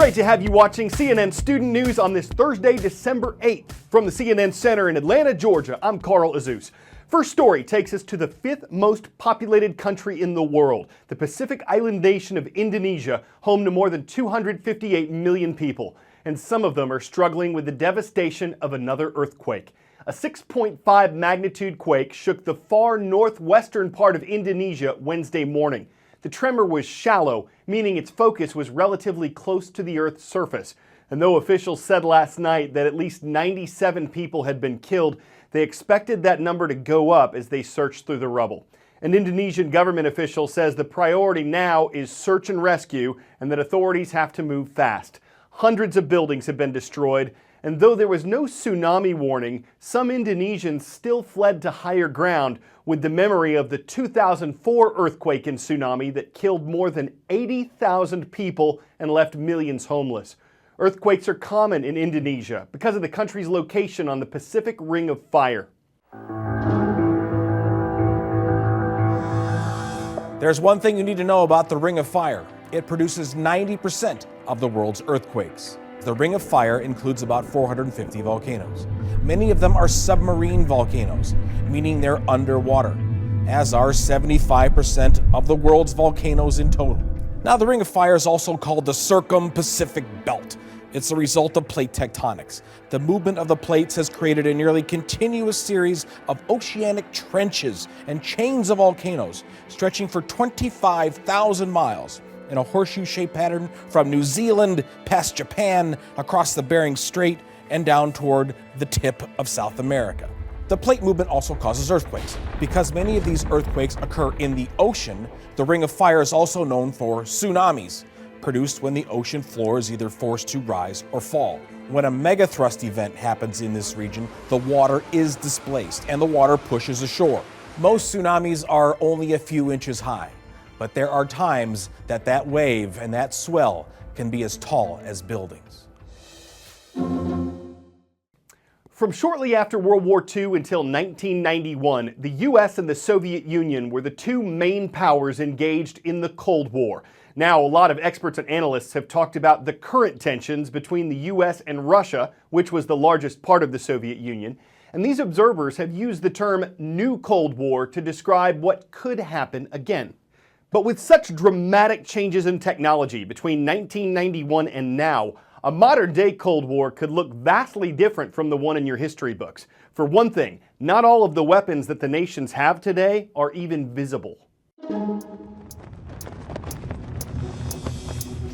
Great to have you watching CNN Student News on this Thursday, December 8th. From the CNN Center in Atlanta, Georgia, I'm Carl Azus. First story takes us to the fifth most populated country in the world, the Pacific island nation of Indonesia, home to more than 258 million people. And some of them are struggling with the devastation of another earthquake. A 6.5 magnitude quake shook the far northwestern part of Indonesia Wednesday morning. The tremor was shallow, meaning its focus was relatively close to the Earth's surface. And though officials said last night that at least 97 people had been killed, they expected that number to go up as they searched through the rubble. An Indonesian government official says the priority now is search and rescue and that authorities have to move fast. Hundreds of buildings have been destroyed, and though there was no tsunami warning, some Indonesians still fled to higher ground with the memory of the 2004 earthquake and tsunami that killed more than 80,000 people and left millions homeless. Earthquakes are common in Indonesia because of the country's location on the Pacific Ring of Fire. There's one thing you need to know about the Ring of Fire. It produces 90% of the world's earthquakes. The Ring of Fire includes about 450 volcanoes. Many of them are submarine volcanoes, meaning they're underwater, as are 75% of the world's volcanoes in total. Now, the Ring of Fire is also called the Circum-Pacific Belt. It's a result of plate tectonics. The movement of the plates has created a nearly continuous series of oceanic trenches and chains of volcanoes stretching for 25,000 miles. In a horseshoe-shaped pattern from New Zealand past Japan, across the Bering Strait, and down toward the tip of South America. The plate movement also causes earthquakes. Because many of these earthquakes occur in the ocean, the Ring of Fire is also known for tsunamis, produced when the ocean floor is either forced to rise or fall. When a megathrust event happens in this region, the water is displaced and the water pushes ashore. Most tsunamis are only a few inches high. But there are times that that wave and that swell can be as tall as buildings. From shortly after World War II until 1991, the U.S. and the Soviet Union were the two main powers engaged in the Cold War. Now, a lot of experts and analysts have talked about the current tensions between the U.S. and Russia, which was the largest part of the Soviet Union. And these observers have used the term New Cold War to describe what could happen again. But with such dramatic changes in technology between 1991 and now, a modern-day Cold War could look vastly different from the one in your history books. For one thing, not all of the weapons that the nations have today are even visible.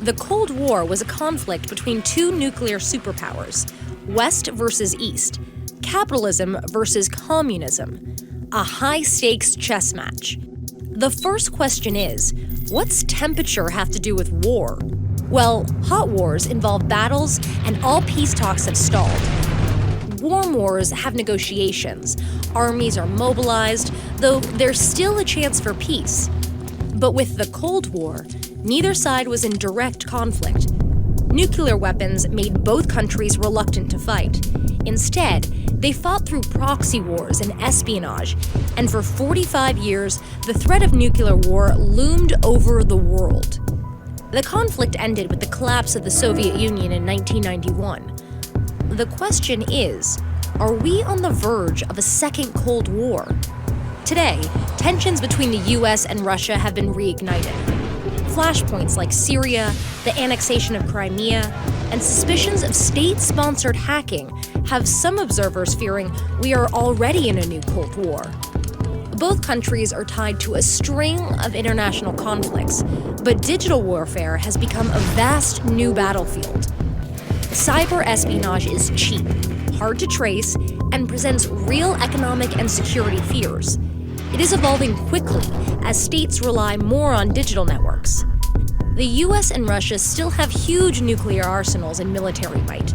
The Cold War was a conflict between two nuclear superpowers, West versus East, capitalism versus communism, a high-stakes chess match. The first question is, what's temperature have to do with war? Well, hot wars involve battles and all peace talks have stalled. Warm wars have negotiations. Armies are mobilized, though there's still a chance for peace. But with the Cold War, neither side was in direct conflict. Nuclear weapons made both countries reluctant to fight. Instead, they fought through proxy wars and espionage, and for 45 years, the threat of nuclear war loomed over the world. The conflict ended with the collapse of the Soviet Union in 1991. The question is, are we on the verge of a second Cold War? Today, tensions between the US and Russia have been reignited. Flashpoints like Syria, the annexation of Crimea, and suspicions of state-sponsored hacking have some observers fearing we are already in a new Cold War. Both countries are tied to a string of international conflicts, but digital warfare has become a vast new battlefield. Cyber espionage is cheap, hard to trace, and presents real economic and security fears. It is evolving quickly as states rely more on digital networks. The US and Russia still have huge nuclear arsenals and military might,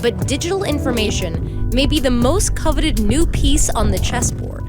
but digital information may be the most coveted new piece on the chessboard.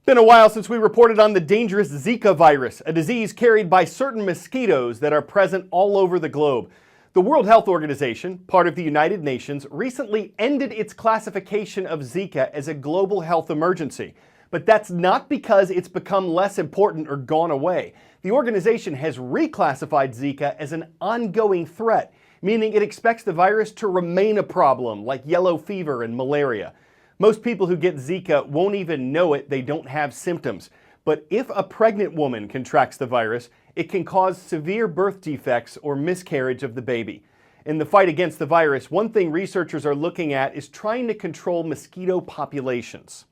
Been a while since we reported on the dangerous Zika virus, a disease carried by certain mosquitoes that are present all over the globe. The World Health Organization, part of the United Nations, recently ended its classification of Zika as a global health emergency. But that's not because it's become less important or gone away. the organization has reclassified Zika as an ongoing threat, meaning it expects the virus to remain a problem like yellow fever and malaria. Most people who get Zika won't even know they don't have symptoms. But if a pregnant woman contracts the virus, it can cause severe birth defects or miscarriage of the baby. In the fight against the virus, one thing researchers are looking at is trying to control mosquito populations.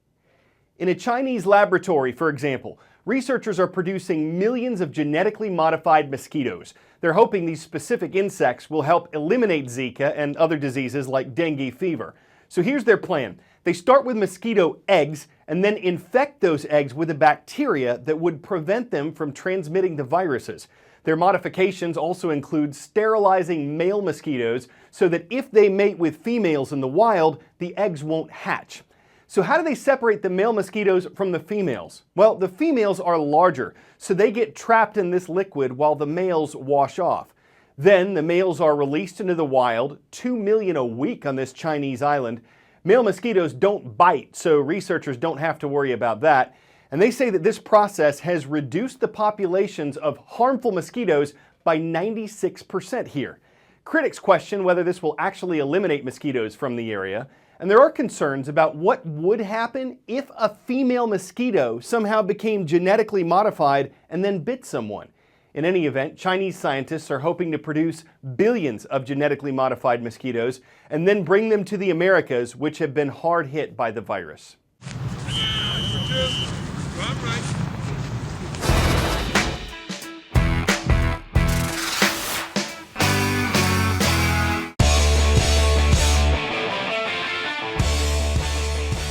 In a Chinese laboratory, for example, researchers are producing millions of genetically modified mosquitoes. They're hoping these specific insects will help eliminate Zika and other diseases like dengue fever. So here's their plan. They start with mosquito eggs and then infect those eggs with a bacteria that would prevent them from transmitting the viruses. Their modifications also include sterilizing male mosquitoes so that if they mate with females in the wild, the eggs won't hatch. So how do they separate the male mosquitoes from the females? Well, the females are larger, so they get trapped in this liquid while the males wash off. Then the males are released into the wild, 2 million a week on this Chinese island. Male mosquitoes don't bite, so researchers don't have to worry about that. And they say that this process has reduced the populations of harmful mosquitoes by 96% here. Critics question whether this will actually eliminate mosquitoes from the area. And there are concerns about what would happen if a female mosquito somehow became genetically modified and then bit someone. In any event, Chinese scientists are hoping to produce billions of genetically modified mosquitoes and then bring them to the Americas, which have been hard hit by the virus.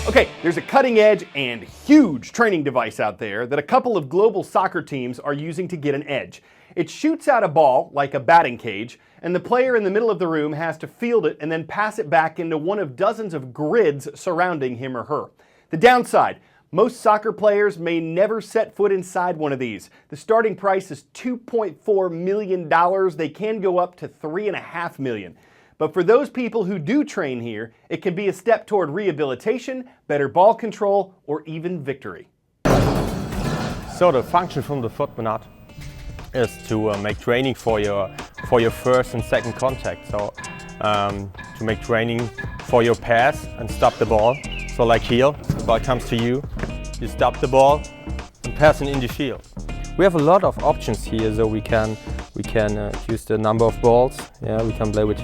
Okay, there's a cutting edge and huge training device out there that a couple of global soccer teams are using to get an edge. It shoots out a ball like a batting cage, and the player in the middle of the room has to field it and then pass it back into one of dozens of grids surrounding him or her. The downside, most soccer players may never set foot inside one of these. The starting price is $2.4 million. They can go up to $3.5 million. But for those people who do train here, it can be a step toward rehabilitation, better ball control, or even victory. So the function from the football is to make training for your first and second contact. So to make training for your pass and stop the ball. So like here, the ball comes to you, you stop the ball and pass it in the field. We have a lot of options here, so we can choose the number of balls. Yeah, we can play with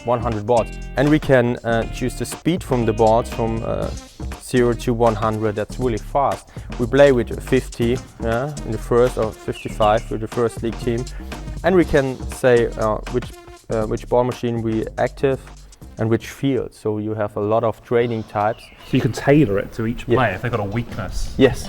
100 balls, and we can choose the speed from the balls from 0 to 100. That's really fast. We play with 50 in the first, or 55 with the first league team, and we can say which ball machine we active and which field. So you have a lot of training types. So you can tailor it to each player, Yeah. if they've got a weakness. Yes.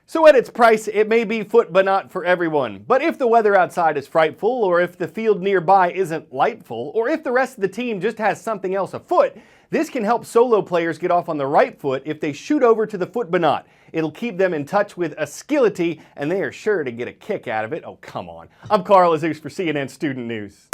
So at its price, it may be foot but not for everyone. But if the weather outside is frightful, or if the field nearby isn't lightful, or if the rest of the team just has something else afoot, this can help solo players get off on the right foot if they shoot over to the foot but not. It'll keep them in touch with agility, and they are sure to get a kick out of it. Oh, come on. I'm Carl Azus for CNN Student News.